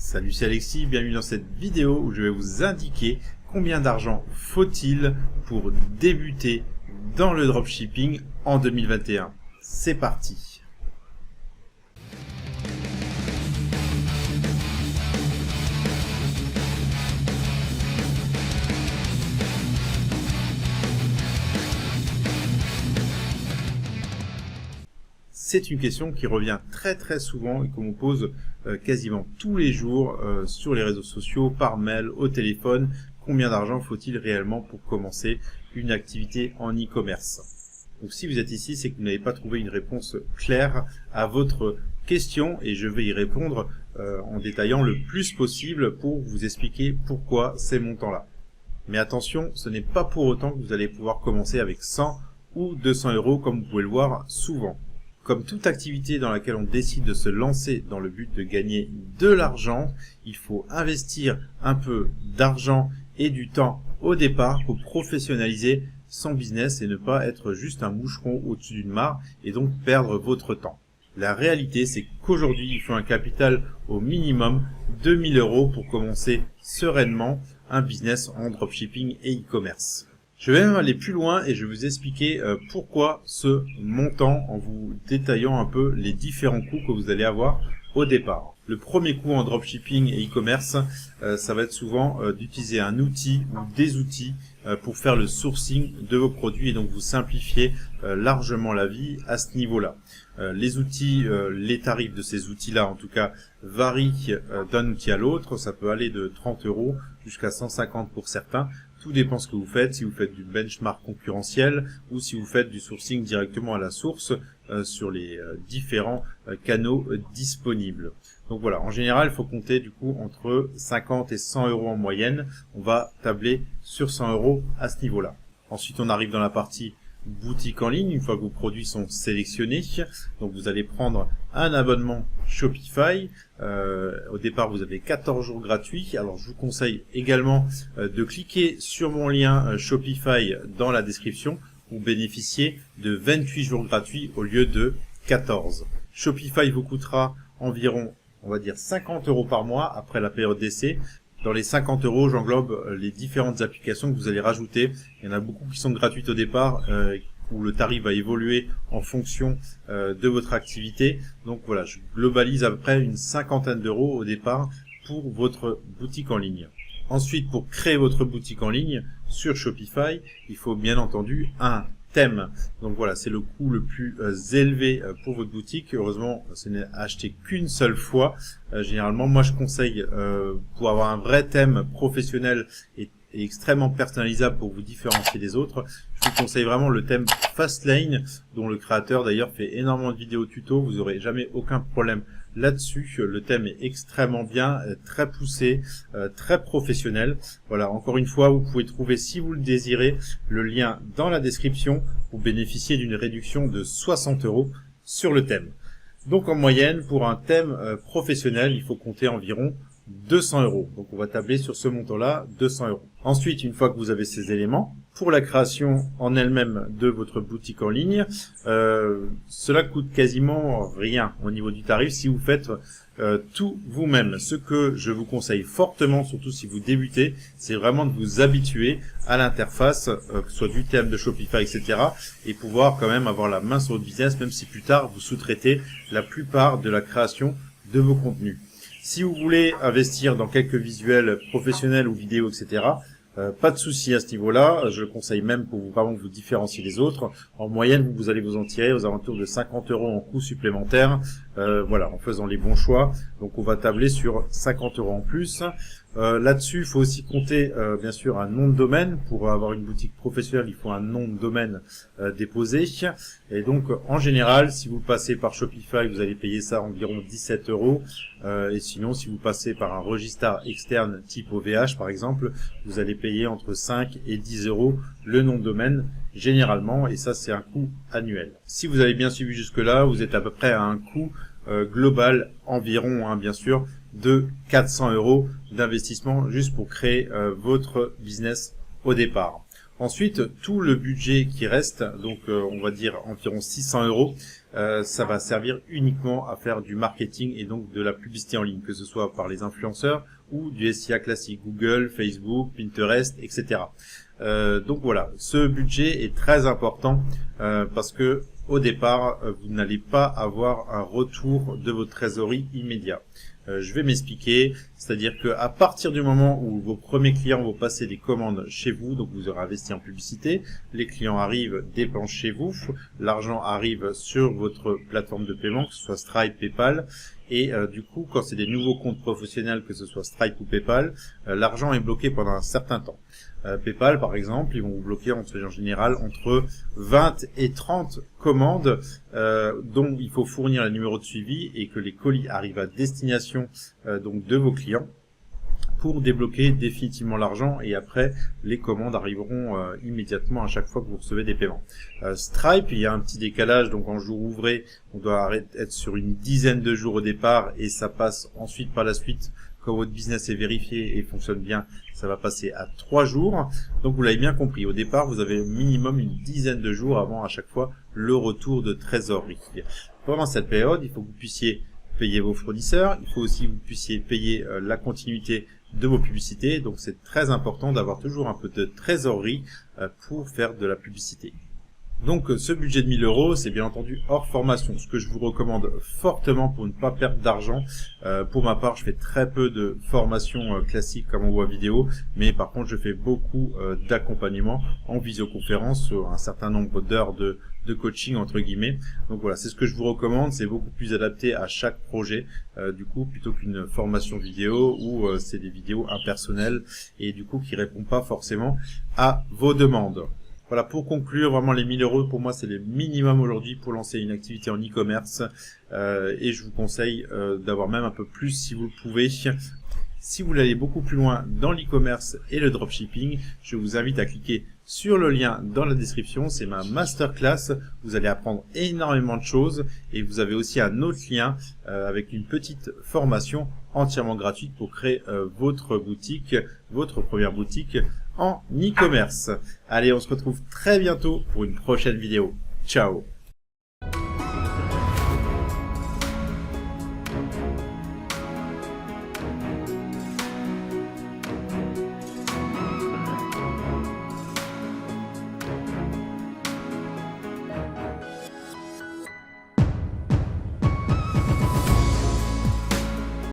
Salut, c'est Alexis, bienvenue dans cette vidéo où je vais vous indiquer combien d'argent faut-il pour débuter dans le dropshipping en 2021. C'est parti! C'est une question qui revient très souvent et qu'on me pose quasiment tous les jours sur les réseaux sociaux, par mail, au téléphone. Combien d'argent faut-il réellement pour commencer une activité en e-commerce? Donc si vous êtes ici, c'est que vous n'avez pas trouvé une réponse claire à votre question et je vais y répondre en détaillant le plus possible pour vous expliquer pourquoi ces montants-là. Mais attention, ce n'est pas pour autant que vous allez pouvoir commencer avec 100 ou 200 euros comme vous pouvez le voir souvent. Comme toute activité dans laquelle on décide de se lancer dans le but de gagner de l'argent, il faut investir un peu d'argent et du temps au départ pour professionnaliser son business et ne pas être juste un moucheron au-dessus d'une mare et donc perdre votre temps. La réalité, c'est qu'aujourd'hui, il faut un capital au minimum 2000 euros pour commencer sereinement un business en dropshipping et e-commerce. Je vais même aller plus loin et je vais vous expliquer pourquoi ce montant en vous détaillant un peu les différents coûts que vous allez avoir au départ. Le premier coût en dropshipping et e-commerce, ça va être souvent d'utiliser un outil ou des outils pour faire le sourcing de vos produits et donc vous simplifier largement la vie à ce niveau-là. Les outils, les tarifs de ces outils-là en tout cas varient d'un outil à l'autre. Ça peut aller de 30 euros jusqu'à 150 pour certains. Tout dépend ce que vous faites, si vous faites du benchmark concurrentiel ou si vous faites du sourcing directement à la source sur les différents canaux disponibles. Donc voilà, en général, il faut compter du coup entre 50 et 100 euros en moyenne. On va tabler sur 100 euros à ce niveau-là. Ensuite, on arrive dans la partie boutique en ligne, une fois que vos produits sont sélectionnés. Donc vous allez prendre un abonnement Shopify. Au départ, vous avez 14 jours gratuits. Alors je vous conseille également de cliquer sur mon lien Shopify dans la description pour bénéficier de 28 jours gratuits au lieu de 14. Shopify vous coûtera environ, on va dire 50 euros par mois après la période d'essai. Dans les 50 euros, j'englobe les différentes applications que vous allez rajouter. Il y en a beaucoup qui sont gratuites au départ, où le tarif va évoluer en fonction de votre activité. Donc voilà, je globalise à peu près une cinquantaine d'euros au départ pour votre boutique en ligne. Ensuite, pour créer votre boutique en ligne sur Shopify, il faut bien entendu un thème. Donc voilà, c'est le coût le plus élevé pour votre boutique. Heureusement, ce n'est acheté qu'une seule fois. Généralement, moi je conseille pour avoir un vrai thème professionnel et extrêmement personnalisable pour vous différencier des autres, je vous conseille vraiment le thème Fastlane, dont le créateur d'ailleurs fait énormément de vidéos tuto. Vous n'aurez jamais aucun problème là-dessus. Le thème est extrêmement bien, très poussé, très professionnel. Voilà, encore une fois, vous pouvez trouver, si vous le désirez, le lien dans la description pour bénéficier d'une réduction de 60 euros sur le thème. Donc en moyenne, pour un thème professionnel, il faut compter environ 200 euros. Donc on va tabler sur ce montant-là, 200 euros. Ensuite, une fois que vous avez ces éléments, pour la création en elle-même de votre boutique en ligne, cela coûte quasiment rien au niveau du tarif si vous faites tout vous-même. Ce que je vous conseille fortement, surtout si vous débutez, c'est vraiment de vous habituer à l'interface, que ce soit du thème de Shopify, etc. et pouvoir quand même avoir la main sur votre business, même si plus tard vous sous-traitez la plupart de la création de vos contenus. Si vous voulez investir dans quelques visuels professionnels ou vidéos, etc., pas de souci à ce niveau-là. Je le conseille même pour vous, vraiment vous différencier des autres. En moyenne, vous allez vous en tirer aux alentours de 50 euros en coûts supplémentaires. Voilà, en faisant les bons choix. Donc, on va tabler sur 50 euros en plus. Là-dessus, il faut aussi compter, bien sûr, un nom de domaine. Pour avoir une boutique professionnelle, il faut un nom de domaine déposé. Et donc, en général, si vous passez par Shopify, vous allez payer ça environ 17 euros. Et sinon, si vous passez par un registre externe type OVH, par exemple, vous allez payer entre 5 et 10 euros le nom de domaine, généralement. Et ça, c'est un coût annuel. Si vous avez bien suivi jusque-là, vous êtes à peu près à un coût global environ, bien sûr, de 400 euros d'investissement juste pour créer votre business au départ. Ensuite, tout le budget qui reste, donc on va dire environ 600 €, ça va servir uniquement à faire du marketing et donc de la publicité en ligne, que ce soit par les influenceurs ou du SIA classique, Google, Facebook, Pinterest, etc. Donc voilà, ce budget est très important parce que au départ, vous n'allez pas avoir un retour de votre trésorerie immédiat. Je vais m'expliquer, c'est-à-dire que à partir du moment où vos premiers clients vont passer des commandes chez vous, donc vous aurez investi en publicité, les clients arrivent, dépensent chez vous, l'argent arrive sur votre plateforme de paiement, que ce soit Stripe, PayPal, et du coup, quand c'est des nouveaux comptes professionnels, que ce soit Stripe ou PayPal, l'argent est bloqué pendant un certain temps. PayPal, par exemple, ils vont vous bloquer en général entre 20 et 30 commandes dont il faut fournir le numéro de suivi et que les colis arrivent à destination donc de vos clients pour débloquer définitivement l'argent, et après les commandes arriveront immédiatement à chaque fois que vous recevez des paiements. Stripe, il y a un petit décalage, donc en jour ouvré, on doit être sur une dizaine de jours au départ et ça passe ensuite par la suite. Quand votre business est vérifié et fonctionne bien, ça va passer à 3 jours. Donc vous l'avez bien compris, au départ, vous avez minimum une dizaine de jours avant à chaque fois le retour de trésorerie. Pendant cette période, il faut que vous puissiez payer vos fournisseurs, il faut aussi que vous puissiez payer la continuité de vos publicités. Donc c'est très important d'avoir toujours un peu de trésorerie pour faire de la publicité. Donc ce budget de 1000 €, c'est bien entendu hors formation, ce que je vous recommande fortement pour ne pas perdre d'argent. Pour ma part, je fais très peu de formation classique comme on voit vidéo, mais par contre je fais beaucoup d'accompagnement en visioconférence sur un certain nombre d'heures de coaching entre guillemets. Donc voilà, c'est ce que je vous recommande, c'est beaucoup plus adapté à chaque projet du coup, plutôt qu'une formation vidéo où c'est des vidéos impersonnelles et du coup qui répond pas forcément à vos demandes. Voilà, pour conclure, vraiment les 1000 € pour moi c'est le minimum aujourd'hui pour lancer une activité en e-commerce et je vous conseille d'avoir même un peu plus si vous le pouvez. Si vous voulez aller beaucoup plus loin dans l'e-commerce et le dropshipping, je vous invite à cliquer sur le lien dans la description, c'est ma masterclass, vous allez apprendre énormément de choses et vous avez aussi un autre lien avec une petite formation entièrement gratuite pour créer votre boutique, votre première boutique en e-commerce. Allez, on se retrouve très bientôt pour une prochaine vidéo. Ciao!